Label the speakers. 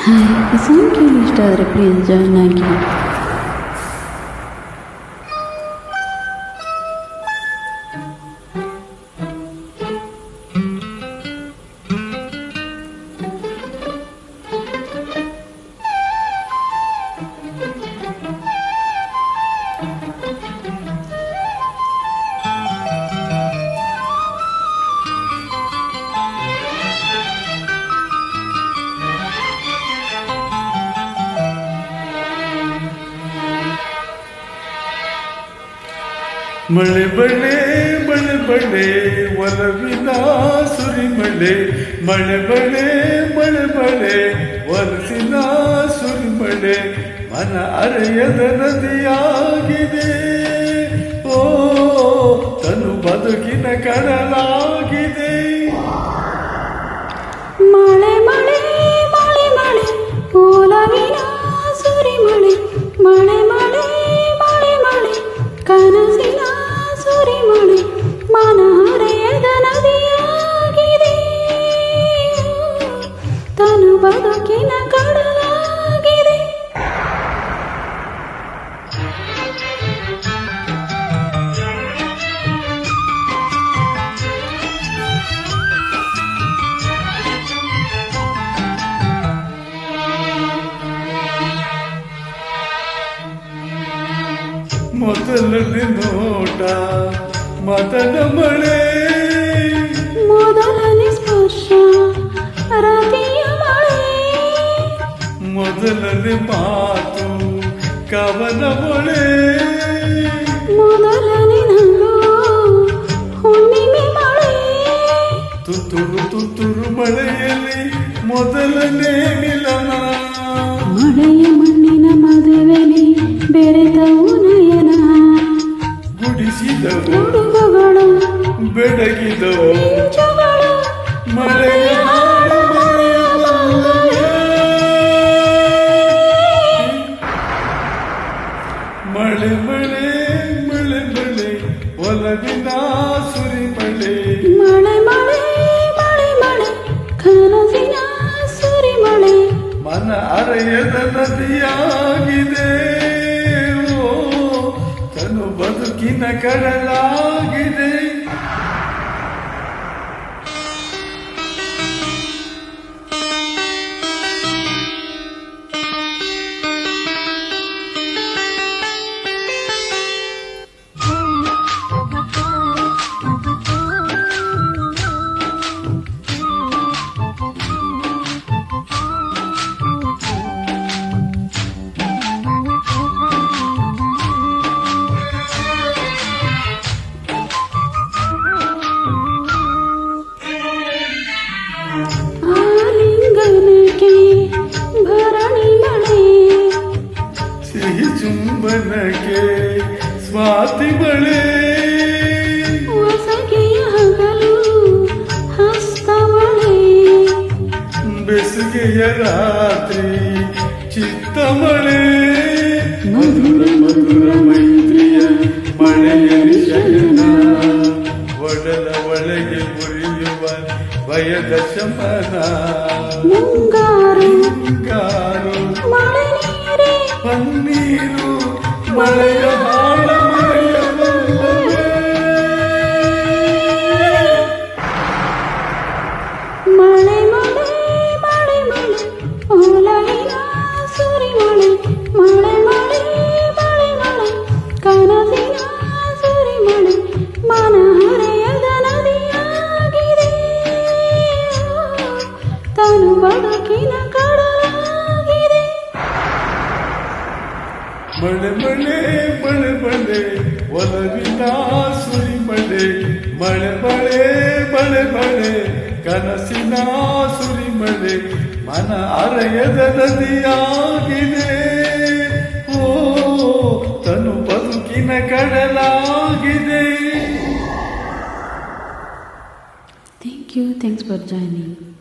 Speaker 1: Hi, ಈ song ಕೇಳಿ ಇಷ್ಟ ಆದರೆ ಪ್ಲೀಸ್ ಜಾಯ್ನ್ ಆಗಿ.
Speaker 2: ಮಳೆ ಬಳೆ ಮಳೆ ಬಳೆ ಒಲವಿನ ಸುರಿಮಳೆ, ಮಳೆ ಬಳೆ ಮಳೆ ಬಳೆ ಒಲಸಿನ ಸುರಿಮಳೆ, ಮನ ಅರೆಯದ ನದಿಯಾಗಿದೆ. ಓ ತನು ಬದುಕಿನ ಕಡಲಾಗಿದೆ.
Speaker 1: ಮಳೆ ಮಳೆ ಮಳೆ ಮಳೆ ಒಲವಿನ ಸುರಿಮಳೆ, ಮಳೆ ಮಳೆ ಮಳೆ ಮಳೆ ಕನಸಿನ ಸುರಿಮಳೆ, ಮನ ಹರೆಯದ ನದಿಯಾಗಿದೆ. ತನು ಬದುಕಿನ ಕಡಲಾಗಿದೆ.
Speaker 2: ಮೊದಲನೇ ನೋಟ ಮದನ ಮಳೆ,
Speaker 1: ಮೊದಲನೇ ಸ್ಪರ್ಶ ರತಿಯ ಮಳೆ,
Speaker 2: ಮೊದಲನೇ ಮಾತು ಕವನ ಮಳೆ,
Speaker 1: ಮೊದಲನೇ ನಗು ಹುಣ್ಣಿಮೆ ಮಳೆ,
Speaker 2: ತುತ್ತೂರು ತುತ್ತೂರು ಮಳೆಯಲ್ಲಿ ಮೊದಲನೇ ಮಿಲನ,
Speaker 1: ಮಳೆಯ ಮಣ್ಣಿನ ಮದುವೆಲಿ ಬೆರೆತವು ನಯನ,
Speaker 2: ಗುಡಿಸಿದವು
Speaker 1: ಹುಡುಗಗಳು
Speaker 2: ಬೆಳಗಿದವು
Speaker 1: ಮಿಂಚುಗಳು,
Speaker 2: ಮಳೆಯ ಹಾಡು ಮರೆಯಲಾಗದೆ. ಮಳೆ ಮಳೆ ಮಳೆ ಮಳೆ ಒಲವಿನ ಸುರಿಮಳೆ,
Speaker 1: ಮಳೆ ಮಳೆ ಮಳೆ ಮಳೆ ಕನಸಿನ ಸುರಿಮಳೆ,
Speaker 2: ಮನ ಅರೆಯದ ನದಿಯಾಗಿದೆ. ಓ ತನು ಬದುಕಿನ ಕಡಲಾಗಿದೆ.
Speaker 1: ಆಲಿಂಗನಕ್ಕೆ ಭರಣಿ ಮಳೆ,
Speaker 2: ಸಿಹಿ ಚುಂಬನಕ್ಕೆ ಸ್ವಾತಿ ಮಳೆ,
Speaker 1: ಹೊಸಗೆಯ ಹಗಲು ಹಸ್ತ ಮಳೆ,
Speaker 2: ಬೆಸುಗೆಯ ರಾತ್ರಿ ಚಿತ್ತ ಮಳೆ, ಮಧುರ ಮಧುರ ಮೈತ್ರಿಯ ಮಳೆಯಲ್ಲಿ ಶಯನ, ಒಡಲ ಒಳಗೆ ಮುರಿಯುವ ಭಯದ ಶಮನ,
Speaker 1: ಮುಂಗಾರು
Speaker 2: ಮುಂಗಾರು
Speaker 1: ಮಳೆ ನೀರೇ
Speaker 2: ಪನ್ನೀರು ಮಳೆಯ ಹಾಡ ಮಳೆಯ ಬಂದರೆ.
Speaker 1: ಮಳೆ ಮಳೆ ಮಳೆ ಮಳೆ ಒಲವಿನ ಸುರಿಮಳೆ, ಮಳೆ ಮಳೆ ಮಳೆ ಮಳೆ ಕನಸಿನ ಸುರಿಮಳೆ, ಮನ ಹರೆಯದ ನದಿಯಾಗಿದೆ. ತನು ಬದುಕಿನ ಕಡಲಾಗಿದೆ.
Speaker 2: ಮಳೆ ಮಳೆ ಮಳೆ ಮಳೆ ಒಲವಿನ ಸುರಿಮಳೆ, ಮಳೆ ಮಳೆ ಮಳೆ ಮಳೆ ಕನಸಿನ ಸುರಿಮಳೆ, ಮನ ಅರೆಯದ ನದಿಯಾಗಿದೆ. ಓ ತನು ಬದುಕಿನ ಕಡಲಾಗಿದೆ.
Speaker 1: Thank you. Thanks for joining.